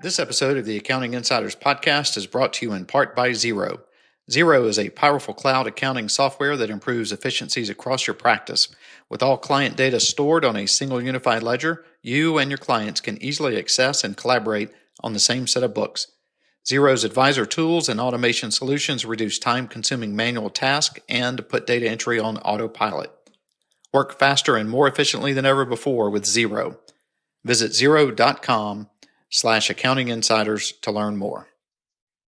This episode of the Accounting Insiders podcast is brought to you in part by Xero. Xero is a powerful cloud accounting software that improves efficiencies across your practice. With all client data stored on a single unified ledger, you and your clients can easily access and collaborate on the same set of books. Xero's advisor tools and automation solutions reduce time-consuming manual tasks and put data entry on autopilot. Work faster and more efficiently than ever before with Xero. Visit xero.com/accounting insiders to learn more.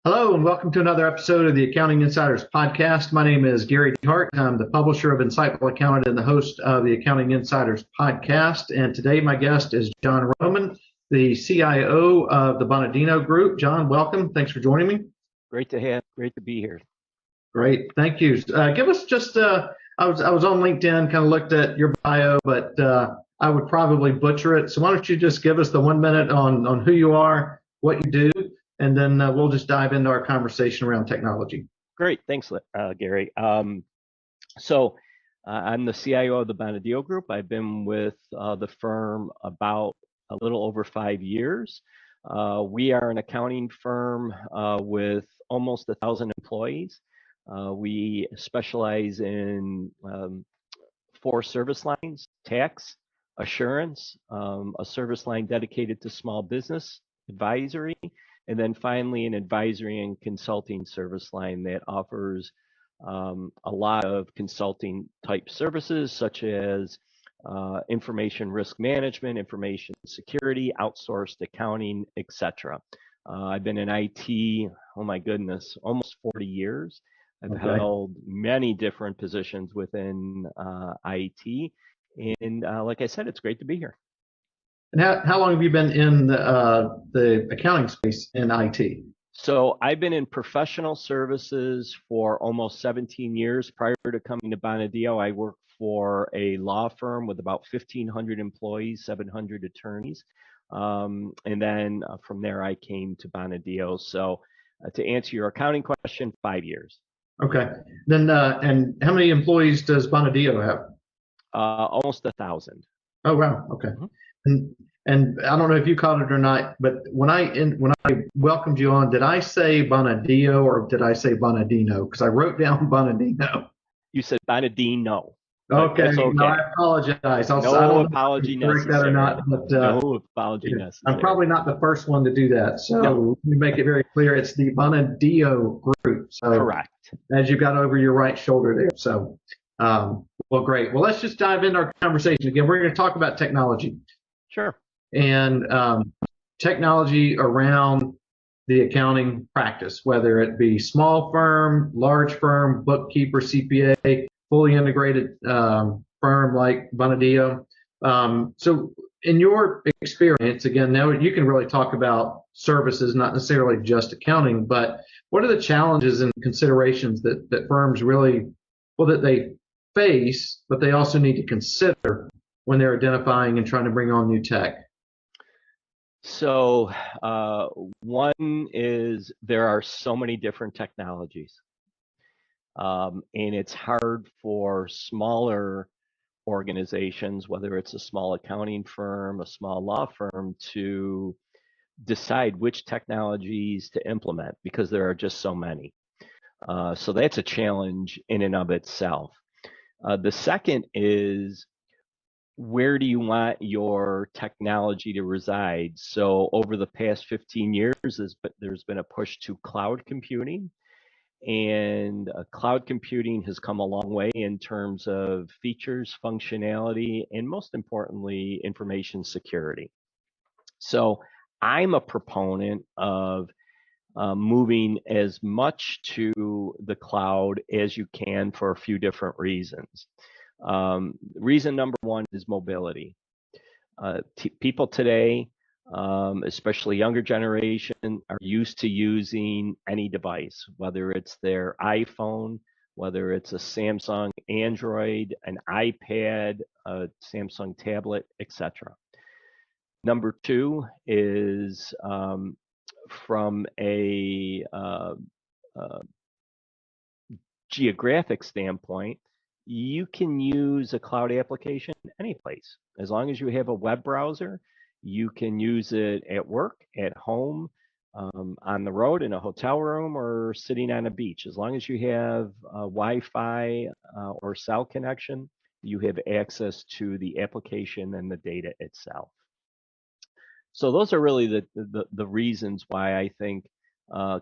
Hello, and welcome to another episode of the Accounting Insiders podcast. My name is Gary DeHart. I'm the publisher of Insightful Accountant and the host of the Accounting Insiders podcast. And today my guest is John Roman, the CIO of the Bonadio Group. John, welcome. Thanks for joining me. Great to be here. Great, thank you. Give us just, I was on LinkedIn, kind of looked at your bio, but I would probably butcher it. So why don't you just give us the 1 minute on who you are, what you do, and then we'll just dive into our conversation around technology. Great, thanks, Gary. So I'm the CIO of the Bonadio Group. I've been with the firm about a little over 5 years. We are an accounting firm with almost 1,000 employees. We specialize in 4 service lines: tax, assurance, a service line dedicated to small business advisory, and then finally an advisory and consulting service line that offers a lot of consulting type services such as information risk management, information security, outsourced accounting, etc. I've been in IT, oh my goodness, almost 40 years. I've held many different positions within IT. And like I said, it's great to be here. And how long have you been in the accounting space in IT? So I've been in professional services for almost 17 years. Prior to coming to Bonadio, I worked for a law firm with about 1,500 employees, 700 attorneys. And then from there, I came to Bonadio. So to answer your accounting question, 5 years. Okay. Then, and how many employees does Bonadio have? Almost 1,000. Oh, wow. Okay. Mm-hmm. And I don't know if you caught it or not, but when I welcomed you on, did I say Bonadio or did I say Bonadino? Because I wrote down Bonadino. You said Bonadino. Okay. Okay. No, I apologize. No apology necessary. Or not, but, no apology necessary. I'm probably not the first one to do that. So let me make it very clear. It's the Bonadio Group. So correct. As you got over your right shoulder there. So, well, great. Well, let's just dive into our conversation again. We're going to talk about technology. Sure. And technology around the accounting practice, whether it be small firm, large firm, bookkeeper, CPA, fully integrated firm like Bonadio. So in your experience, again, now you can really talk about services, not necessarily just accounting, but what are the challenges and considerations that firms really, well, that they face, but they also need to consider when they're identifying and trying to bring on new tech? So one is there are so many different technologies, and it's hard for smaller organizations, whether it's a small accounting firm, a small law firm, to decide which technologies to implement because there are just so many. So that's a challenge in and of itself. The second is, where do you want your technology to reside? So over the past 15 years, there's been a push to cloud computing, and cloud computing has come a long way in terms of features, functionality, and most importantly, information security. So I'm a proponent of moving as much to the cloud as you can for a few different reasons. Reason number one is mobility. People today, especially younger generation, are used to using any device, whether it's their iPhone, whether it's a Samsung Android, an iPad, a Samsung tablet, etc. Number two is from a geographic standpoint, you can use a cloud application any place. As long as you have a web browser, you can use it at work, at home, on the road, in a hotel room, or sitting on a beach. As long as you have Wi-Fi or cell connection, you have access to the application and the data itself. So those are really the reasons why I think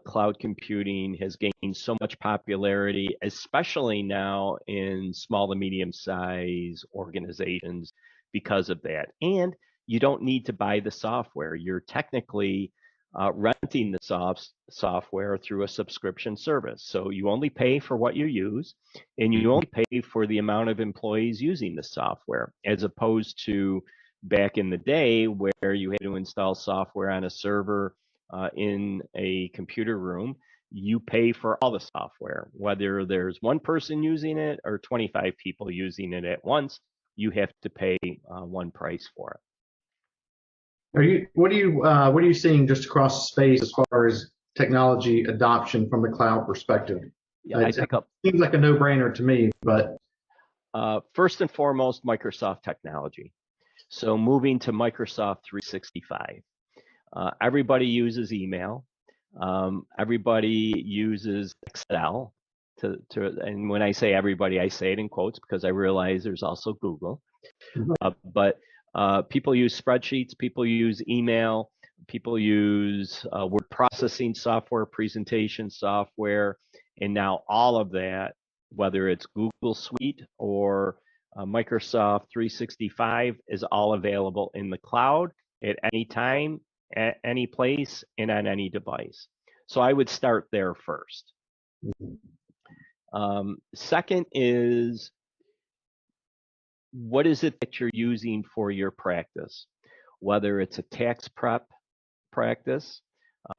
cloud computing has gained so much popularity, especially now in small to medium size organizations because of that. And you don't need to buy the software. You're technically renting the software through a subscription service. So you only pay for what you use, and you only pay for the amount of employees using the software, as opposed to back in the day where you had to install software on a server in a computer room. You pay for all the software, whether there's one person using it or 25 people using it at once. You have to pay one price for it. What are you seeing just across the space as far as technology adoption from the cloud perspective? Yeah, It seems like a no-brainer to me, but first and foremost, Microsoft technology. So moving to Microsoft 365. Everybody uses email. Everybody uses Excel. And when I say everybody, I say it in quotes because I realize there's also Google. But people use spreadsheets, people use email, people use word processing software, presentation software, and now all of that, whether it's Google Suite or Microsoft 365, is all available in the cloud at any time, at any place, and on any device. So I would start there first. Second is, what is it that you're using for your practice? Whether it's a tax prep practice,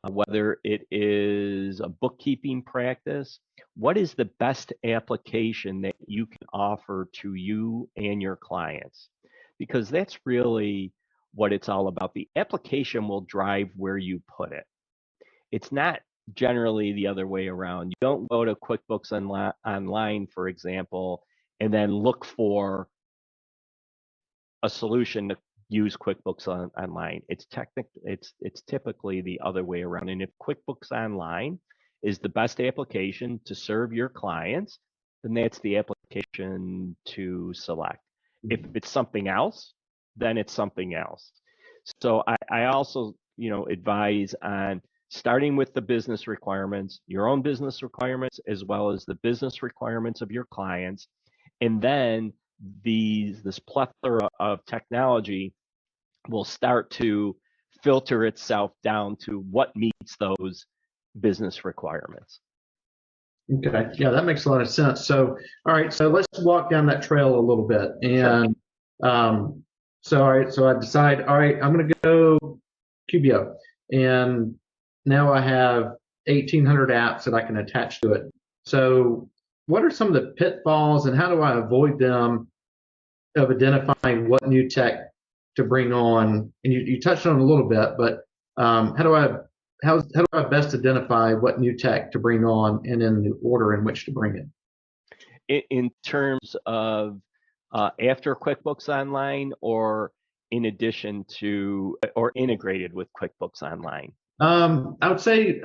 whether it is a bookkeeping practice, what is the best application that you can offer to you and your clients? Because that's really what it's all about. The application will drive where you put it. It's not generally the other way around. You don't go to QuickBooks Online, for example, and then look for a solution to use QuickBooks Online. It's typically the other way around. And if QuickBooks Online is the best application to serve your clients, then that's the application to select. If it's something else, then it's something else. So I also, advise on starting with the business requirements, your own business requirements, as well as the business requirements of your clients, and then this plethora of technology will start to filter itself down to what meets those business requirements. Okay, yeah, that makes a lot of sense. So, all right, so let's walk down that trail a little bit. And so, all right, so I decide, all right, I'm going to go QBO, and now I have 1,800 apps that I can attach to it. So, what are some of the pitfalls, and how do I avoid them of identifying what new tech to bring on? And you touched on it a little bit, but how do I best identify what new tech to bring on and in the order in which to bring it? In terms of after QuickBooks Online, or in addition to, or integrated with QuickBooks Online? I would say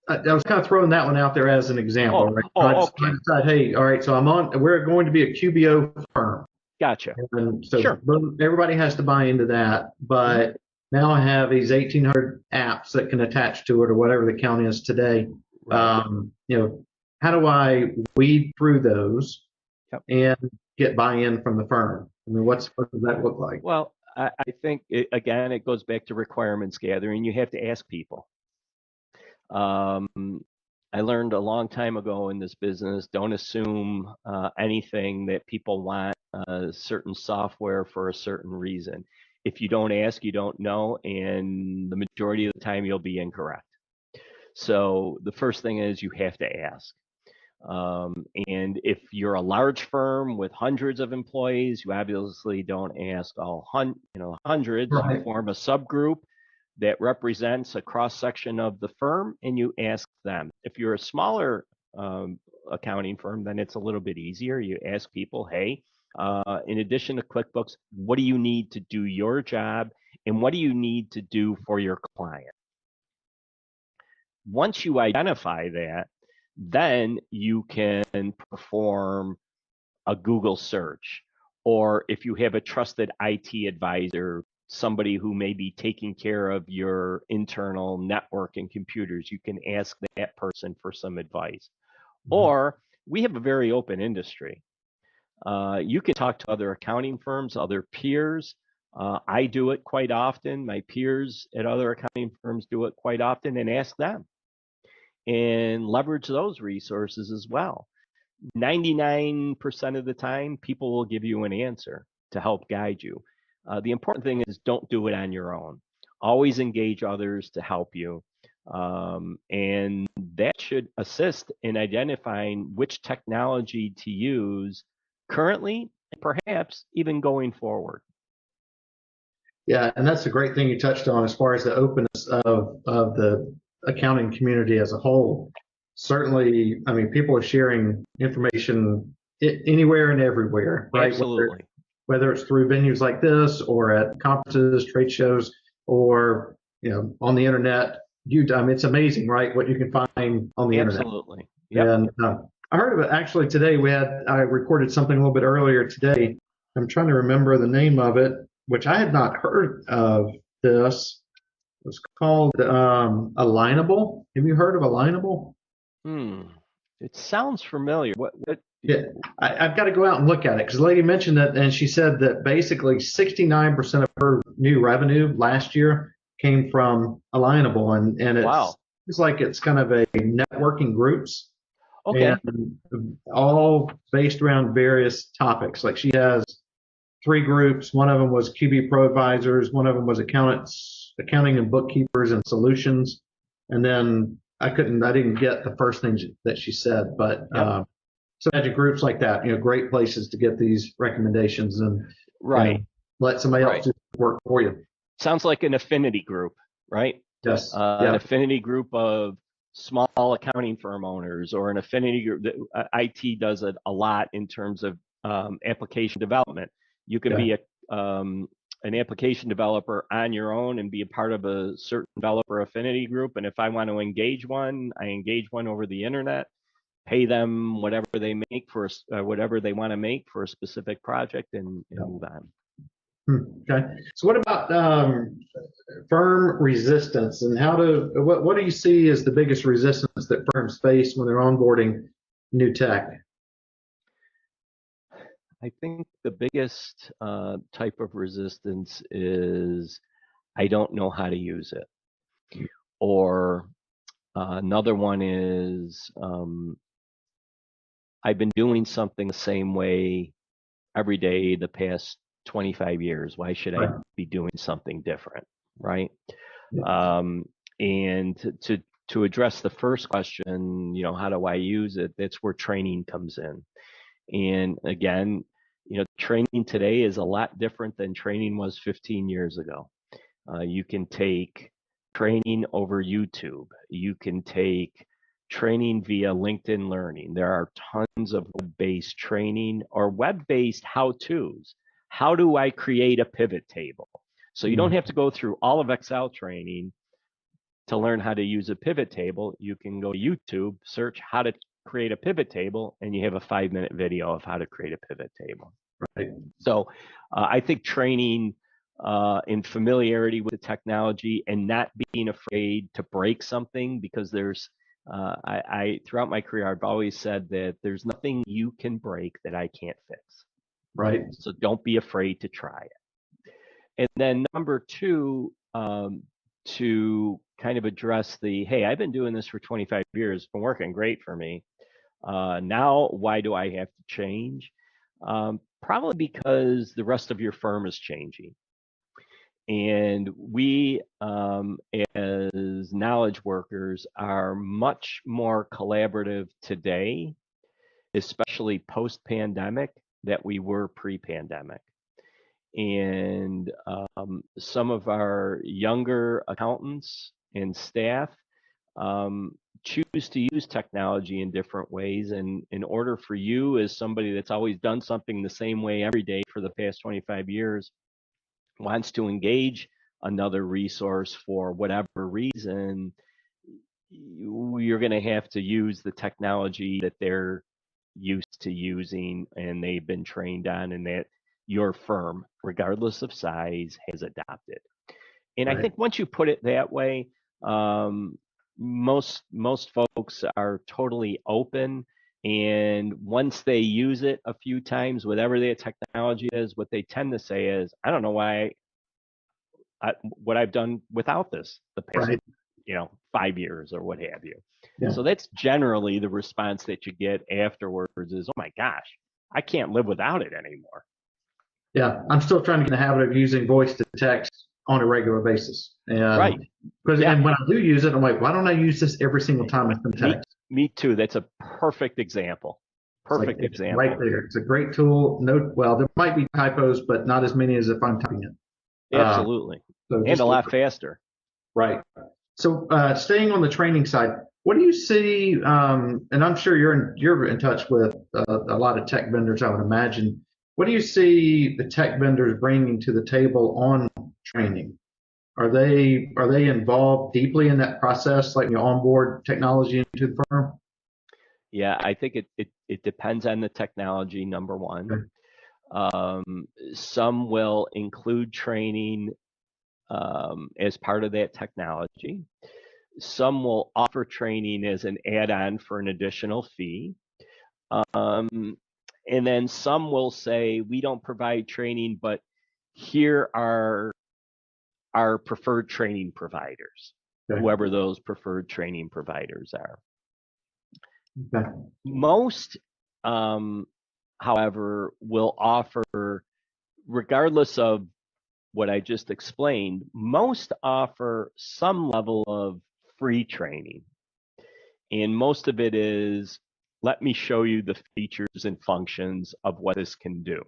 I was kind of throwing that one out there as an example. Right? Okay. I decide, hey, all right, so we're going to be a QBO firm. Gotcha. And so Sure. everybody has to buy into that, but now I have these 1,800 apps that can attach to it, or whatever the count is today. Right. How do I weed through those and get buy-in from the firm? I mean, what does that look like? Well, I think, again, it goes back to requirements gathering. You have to ask people. I learned a long time ago in this business, don't assume anything that people want certain software for a certain reason. If you don't ask, you don't know, and the majority of the time you'll be incorrect. So the first thing is you have to ask. And if you're a large firm with hundreds of employees, you obviously don't ask all hundreds. Right. You form a subgroup that represents a cross section of the firm, and you ask them. If you're a smaller accounting firm, then it's a little bit easier. You ask people, hey, in addition to QuickBooks, what do you need to do your job, and what do you need to do for your client? Once you identify that, then you can perform a Google search, or if you have a trusted IT advisor, somebody who may be taking care of your internal network and computers, you can ask that person for some advice. Or we have a very open industry. You can talk to other accounting firms, other peers. I do it quite often. My peers at other accounting firms do it quite often, and ask them and leverage those resources as well. 99% of the time, people will give you an answer to help guide you. The important thing is, don't do it on your own. Always engage others to help you. And that should assist in identifying which technology to use currently, and perhaps even going forward. Yeah, and that's a great thing you touched on as far as the openness of the accounting community as a whole. Certainly, I mean, people are sharing information anywhere and everywhere, right? Absolutely. Whether it's through venues like this, or at conferences, trade shows, or on the internet. I mean, it's amazing, right? What you can find on the internet. Absolutely. Yep. And I heard of it actually today. I recorded something a little bit earlier today. I'm trying to remember the name of it, which I had not heard of this. It was called Alignable. Have you heard of Alignable? It sounds familiar. What? Yeah, I've got to go out and look at it, because the lady mentioned it, and she said that basically 69% of her new revenue last year came from Alignable, and Wow. it's like it's kind of a networking groups. Okay. And all based around various topics. Like, she has 3 groups. One of them was QB Pro Advisors. One of them was accounting and bookkeepers and solutions. And then I didn't get the first thing that she said, but so imagine groups like that, great places to get these recommendations and Right. Let somebody else do the work for you. Sounds like an affinity group, right? Yes. An affinity group of small accounting firm owners, or an affinity group that IT does it a lot in terms of application development. You can be an application developer on your own and be a part of a certain developer affinity group. And if I want to engage one, I engage one over the internet, pay them whatever they make for whatever they want to make for a specific project, and move on. Okay. So what about firm resistance, and what do you see as the biggest resistance that firms face when they're onboarding new tech? I think the biggest type of resistance is, I don't know how to use it. Or another one is, I've been doing something the same way every day the past 25 years. Why should I be doing something different, right? And to address the first question, how do I use it? That's where training comes in. And again, training today is a lot different than training was 15 years ago. You can take training over YouTube. You can take training via LinkedIn Learning. There are tons of web-based training or web-based how-tos. How do I create a pivot table? So you don't have to go through all of Excel training to learn how to use a pivot table. You can go to YouTube, search how to create a pivot table, and you have a 5-minute video of how to create a pivot table. Right. So I think training in familiarity with the technology, and not being afraid to break something, because there's I throughout my career, I've always said that there's nothing you can break that I can't fix. Right. So don't be afraid to try it. And then number 2, to kind of address hey, I've been doing this for 25 years, it's been working great for me. Now, why do I have to change? Probably because the rest of your firm is changing. And we, as knowledge workers, are much more collaborative today, especially post-pandemic, that we were pre-pandemic. And some of our younger accountants and staff, choose to use technology in different ways. And in order for you, as somebody that's always done something the same way every day for the past 25 years, wants to engage another resource for whatever reason, you're going to have to use the technology that they're used to using and they've been trained on, and that your firm, regardless of size, has adopted. And I Right. think once you put it that way, most folks are totally open. And once they use it a few times, whatever their technology is, what they tend to say is, I don't know why what I've done without this the past, Right. 5 years or what have you. Yeah. So that's generally the response that you get afterwards is, oh my gosh, I can't live without it anymore. Yeah. I'm still trying to get in the habit of using voice to text on a regular basis. Right. And Yeah. and when I do use it, I'm like, why don't I use this every single time I send text? Me too. That's a perfect example. It's like Perfect it's example. right there. It's a great tool. No, well, there might be typos, but not as many as if I'm typing it. Absolutely. So And just a lot faster. right. So staying on the training side, what do you see? And I'm sure you're in touch with a lot of tech vendors, I would imagine. What do you see the tech vendors bringing to the table on training? Are they involved deeply in that process, like you onboard technology into the firm? Yeah, I think it depends on the technology, number one. Some will include training as part of that technology. Some will offer training as an add-on for an additional fee. And then some will say, we don't provide training, but here are our preferred training providers, Okay. whoever those preferred training providers are. Okay. Most, however, will offer, regardless of what I just explained, most offer some level of free training. And most of it is, let me show you the features and functions of what this can do.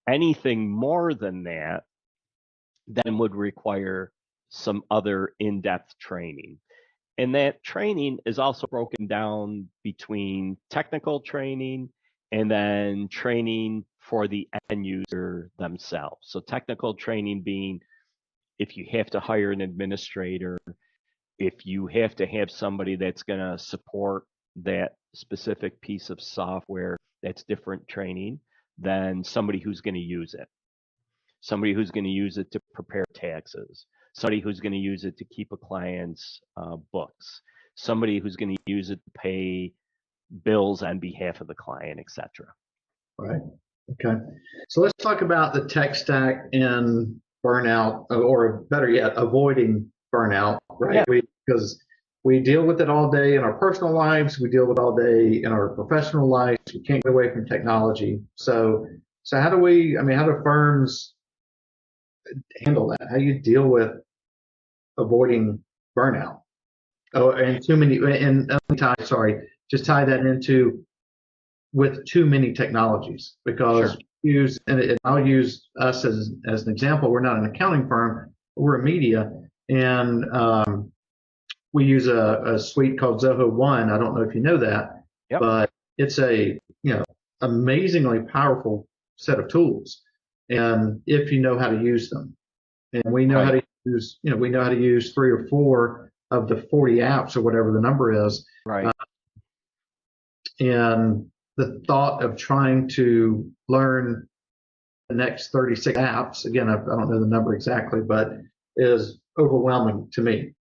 Anything more than that then would require some other in-depth training. And that training is also broken down between technical training and then training for the end user themselves. So technical training being, if you have to hire an administrator, if you have to have somebody that's going to support that specific piece of software, that's different training than somebody who's going to use it. Somebody who's going to use it to prepare taxes, somebody who's going to use it to keep a client's books, somebody who's going to use it to pay bills on behalf of the client, etc. Right. Okay. So let's talk about the tech stack and burnout, or better yet, avoiding burnout, right? Yeah. Because we deal with it all day in our personal lives, we deal with it all day in our professional lives. We can't get away from technology. So how do how do firms handle that? How do you deal with avoiding burnout? Oh, and too many, and sorry, just tie that into with too many technologies, because Sure. and I'll use us as an example. We're not an accounting firm, we're a media, and we use a suite called Zoho One. I don't know if you know that, Yep. but it's a amazingly powerful set of tools, and if you know how to use them, and we know how to use we know how to use 3 or 4 of the 40 apps or whatever the number is, Right. And the thought of trying to learn the next 36 apps, again, I don't know the number exactly, but is overwhelming to me.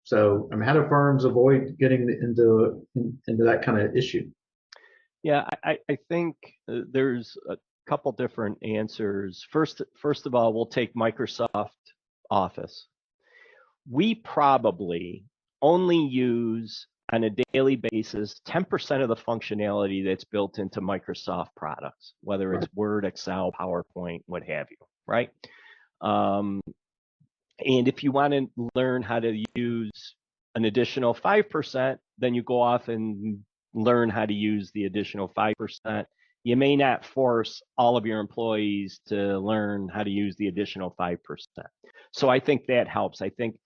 So, how do firms avoid getting into that kind of issue? Yeah, I think there's a couple different answers. First of all, we'll take Microsoft Office. We probably only use on a daily basis 10% of the functionality that's built into Microsoft products, whether it's Word, Excel, PowerPoint, what have you, right? And if you want to learn how to use an additional 5%, then you go off and learn how to use the additional 5%. You may not force all of your employees to learn how to use the additional 5%. So I think that helps. I think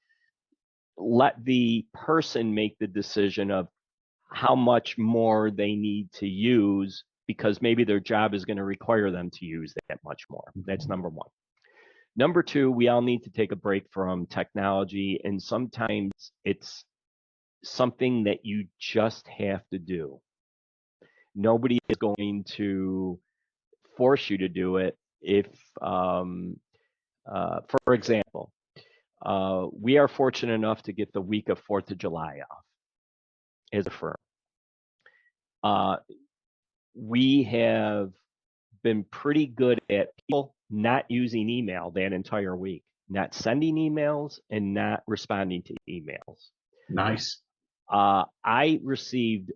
let the person make the decision of how much more they need to use, because maybe their job is going to require them to use that much more. That's number one. Number two, we all need to take a break from technology, and sometimes it's something that you just have to do. Nobody is going to force you to do it. If, for example, we are fortunate enough to get the week of 4th of July off as a firm. We have been pretty good at people not using email that entire week, not sending emails and not responding to emails. Nice. I received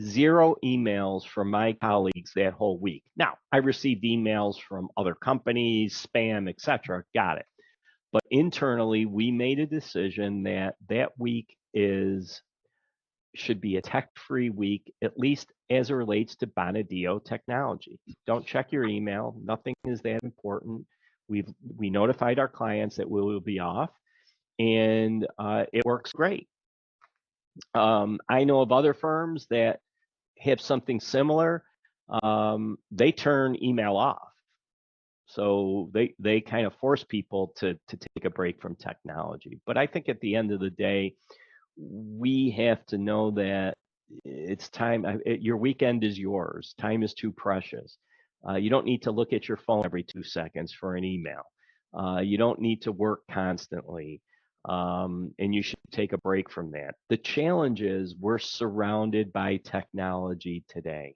0 emails from my colleagues that whole week. Now, I received emails from other companies, spam, etc. Got it. But internally, we made a decision that that week should be a tech-free week, at least as it relates to Bonadio technology. Don't check your email. Nothing is that important. We notified our clients that we will be off, and it works great. I know of other firms that have something similar. They turn email off. So they kind of force people to take a break from technology. But I think at the end of the day, we have to know that it's time. Your weekend is yours. Time is too precious. You don't need to look at your phone every 2 seconds for an email. You don't need to work constantly. And you should take a break from that. The challenge is we're surrounded by technology today.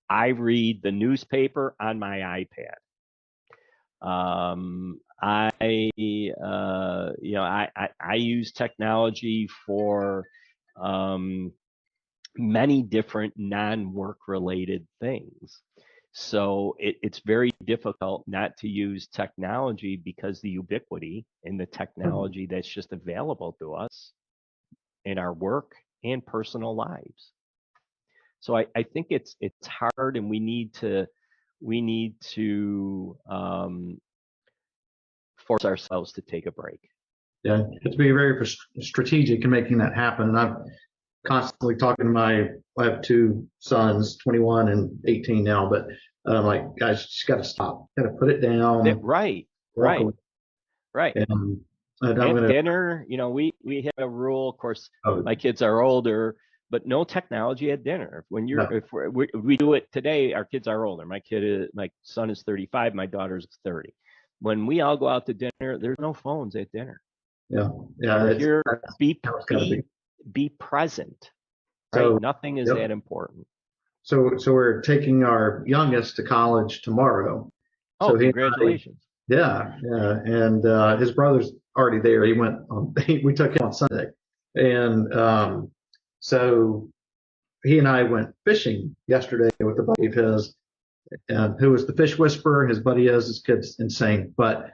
I read the newspaper on my iPad. I use technology for many different non-work related things. So it's very difficult not to use technology because the ubiquity and the technology that's just available to us in our work and personal lives. So I think it's hard, and we need to force ourselves to take a break. Yeah, you have to be very strategic in making that happen. And I'm constantly talking to I have 2 sons, 21 and 18 now, but I'm like, guys, just got to stop. Got to put it down. Right. Away. Right. And at dinner, we have a rule. Of course, my kids are older, but no technology at dinner. If we do it today, our kids are older. My son is 35, my daughter's 30. When we all go out to dinner, there's no phones at dinner. Yeah. We're here, be present. Right? So, nothing is that important. So we're taking our youngest to college tomorrow. Oh, so congratulations. And his brother's already there. He went on, we took him on Sunday. And so he and I went fishing yesterday with a buddy of his, who was the fish whisperer. His buddy is, his kid's insane. But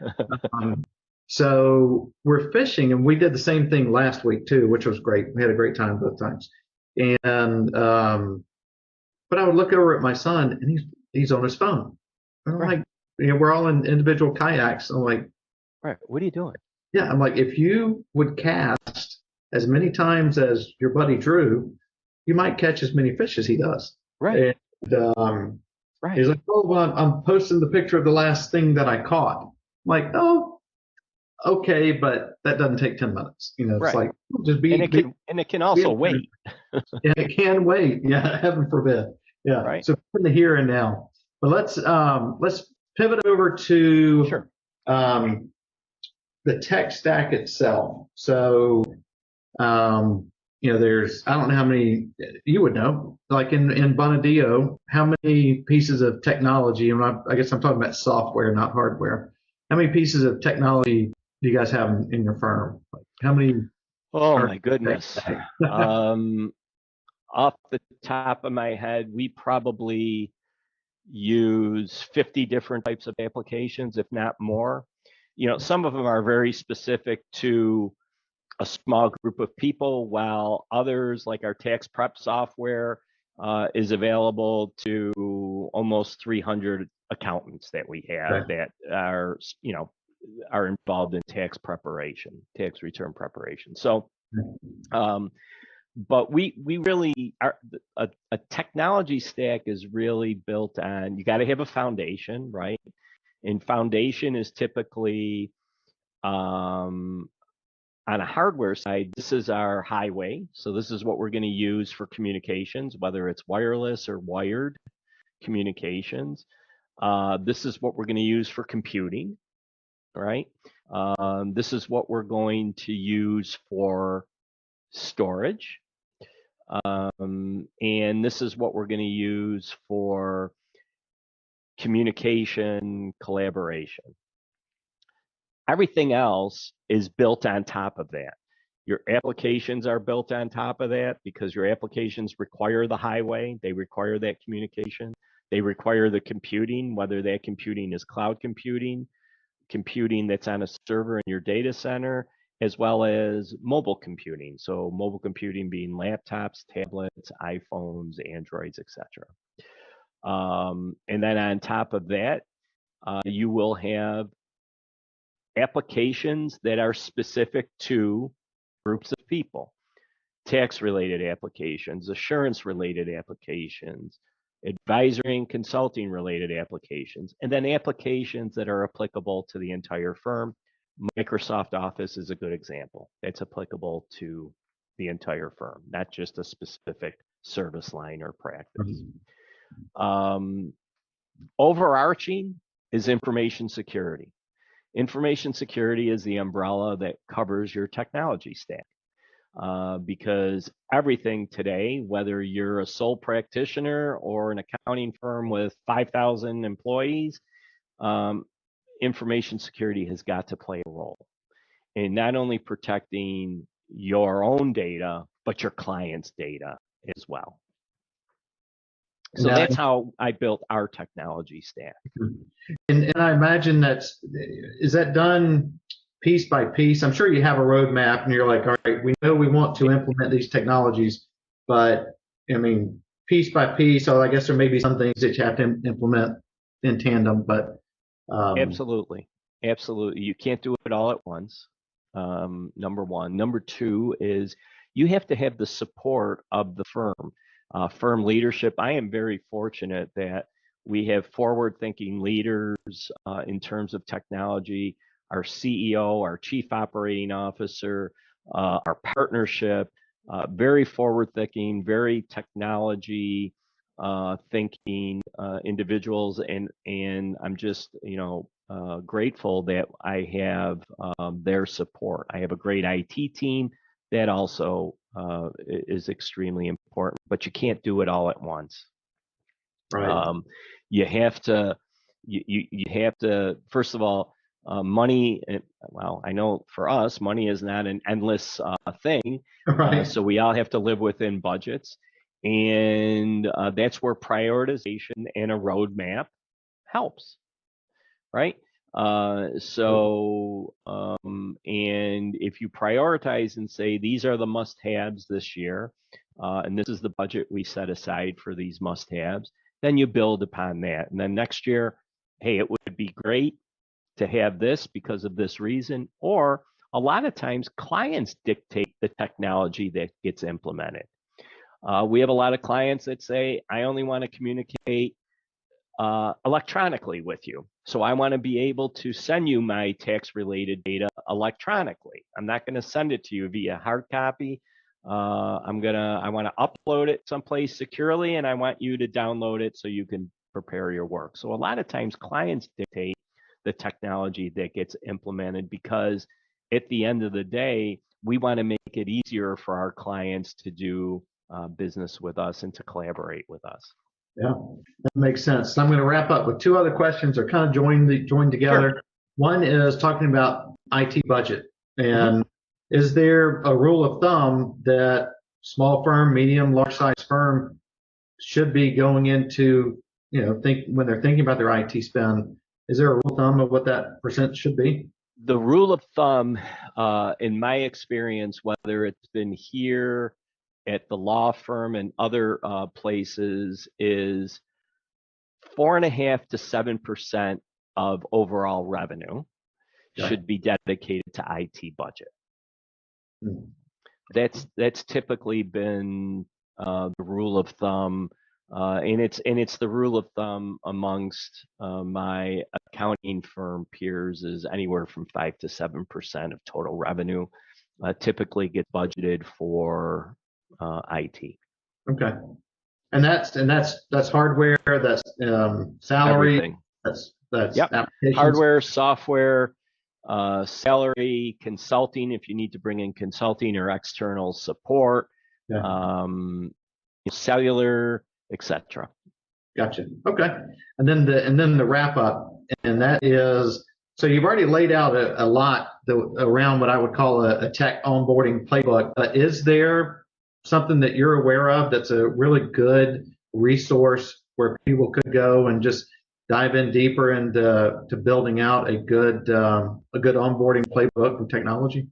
so we're fishing, and we did the same thing last week too, which was great. We had a great time both times. And but I would look over at my son, and he's on his phone. And I'm like, we're all in individual kayaks. I'm like, right, what are you doing? Yeah, I'm like, if you would cast as many times as your buddy Drew, you might catch as many fish as he does. Right. And he's like, oh, well, I'm posting the picture of the last thing that I caught. I'm like, oh, okay, but that doesn't take 10 minutes. It's like, just be. And it can also wait. Yeah, it can wait. Yeah, heaven forbid. Yeah. Right. So in the here and now. But let's pivot over to the tech stack itself. So there's, I don't know how many you would know, like in Bonadio, how many pieces of technology, and I guess I'm talking about software, not hardware. How many pieces of technology do you guys have in your firm? Like how many? Oh my goodness. Off the top of my head, we probably use 50 different types of applications, if not more. Some of them are very specific to a small group of people, while others, like our tax prep software, is available to almost 300 accountants that we have that are, are involved in tax preparation, tax return preparation. So, but we really are a technology stack is really built on, you got to have a foundation, right? And foundation is typically on a hardware side, this is our highway. So this is what we're going to use for communications, whether it's wireless or wired communications. This is what we're going to use for computing, right? This is what we're going to use for storage. And this is what we're going to use for communication, collaboration. Everything else is built on top of that. Your applications are built on top of that because your applications require the highway, they require that communication, they require the computing, whether that computing is cloud computing, computing that's on a server in your data center, as well as mobile computing. So mobile computing being laptops, tablets, iPhones, Androids, etc. And then on top of that, you will have applications that are specific to groups of people, tax-related applications, assurance-related applications, advisory and consulting-related applications, and then applications that are applicable to the entire firm. Microsoft Office is a good example. That's applicable to the entire firm, not just a specific service line or practice. Overarching is information security. Information security is the umbrella that covers your technology stack. Because everything today, whether you're a sole practitioner or an accounting firm with 5,000 employees, information security has got to play a role in not only protecting your own data, but your client's data as well. So that's how I built our technology stack. And I imagine is that done piece by piece? I'm sure you have a roadmap and you're like, all right, we know we want to implement these technologies, but I mean, piece by piece. So I guess there may be some things that you have to implement in tandem, but absolutely. You can't do it all at once. Number one. Number two is you have to have the support of the firm. Firm leadership. I am very fortunate that we have forward-thinking leaders in terms of technology. Our CEO, our Chief Operating Officer, our partnership, very forward-thinking, very technology thinking individuals, and I'm just grateful that I have their support. I have a great IT team that also is extremely important, but you can't do it all at once. right. You have to, you have to, first of all, money, well, I know for us, money is not an endless thing. Right. So we all have to live within budgets. And that's where prioritization and a roadmap helps, right? And if you prioritize and say, these are the must-haves this year, and this is the budget we set aside for these must-haves, then you build upon that. And then next year, hey, it would be great to have this because of this reason. Or a lot of times clients dictate the technology that gets implemented. We have a lot of clients that say, I only want to communicate electronically with you. So I want to be able to send you my tax related data electronically. I'm not going to send it to you via hard copy. I want to upload it someplace securely, and I want you to download it so you can prepare your work. So a lot of times clients dictate the technology that gets implemented because at the end of the day, we want to make it easier for our clients to do business with us and to collaborate with us. Yeah, that makes sense. So I'm going to wrap up with two other questions that are kind of joined together. Sure. One is talking about IT budget. And is there a rule of thumb that small firm, medium, large size firm should be going into, when they're thinking about their IT spend, is there a rule of thumb of what that percent should be? The rule of thumb, in my experience, whether it's been here at the law firm and other places, is 4.5% to 7% of overall revenue should be dedicated to IT budget. Hmm. That's typically been the rule of thumb, and it's the rule of thumb amongst my accounting firm peers is anywhere from 5 to 7% of total revenue typically get budgeted for IT. Okay. And that's hardware, that's salary, Everything. that's Yep. applications. Hardware, software, salary, consulting if you need to bring in consulting or external support, Yeah. cellular, etc. Gotcha. Okay. And then the wrap up, and that is, so you've already laid out a lot around what I would call a tech onboarding playbook. Is there something that you're aware of that's a really good resource where people could go and just dive in deeper into building out a good onboarding playbook with technology?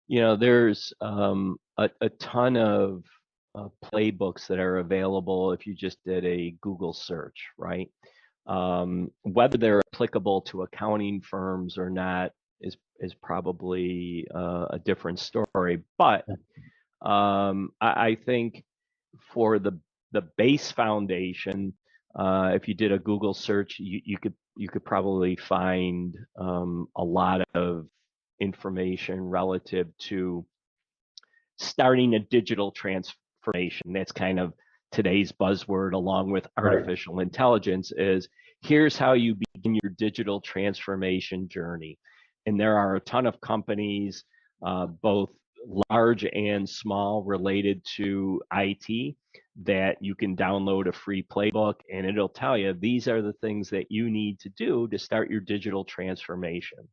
There's a ton of playbooks that are available if you just did a Google search, right? Whether they're applicable to accounting firms or not is probably a different story. But I think for the base foundation, if you did a Google search, you could probably find a lot of information relative to starting a digital transformation. That's kind of today's buzzword, along with artificial intelligence, is here's how you begin your digital transformation journey. And there are a ton of companies, both large and small, related to IT, that you can download a free playbook, and it'll tell you these are the things that you need to do to start your digital transformation.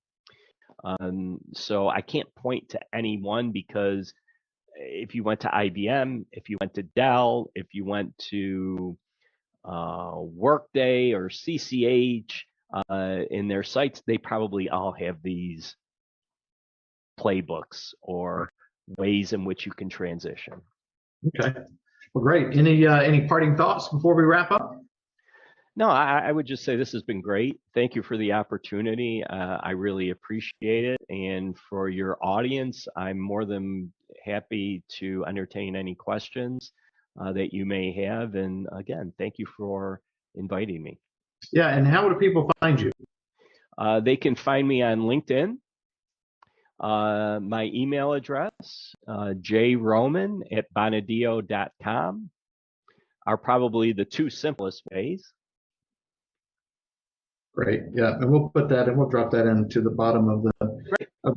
So I can't point to any one, because if you went to IBM, if you went to Dell, if you went to Workday or CCH in their sites, they probably all have these playbooks or ways in which you can transition. Okay. Well, great. Any parting thoughts before we wrap up? No, I would just say this has been great. Thank you for the opportunity. I really appreciate it. And for your audience, I'm more than happy to entertain any questions that you may have. And again, thank you for inviting me. Yeah. And how do people find you? They can find me on LinkedIn. My email address, jroman@bonadio.com, are probably the two simplest ways. Great. Yeah. And we'll drop that into the bottom of the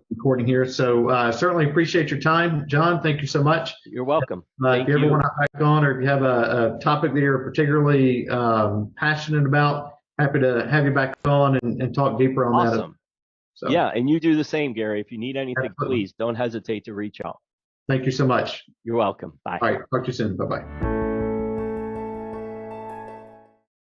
recording here. So certainly appreciate your time, John. Thank you so much. You're welcome. If you ever want to back on, or if you have a topic that you're particularly passionate about, happy to have you back on and talk deeper on that. Awesome. So, yeah, and you do the same, Gary. If you need anything, please don't hesitate to reach out. Thank you so much. You're welcome. Bye. All right. Talk to you soon. Bye-bye.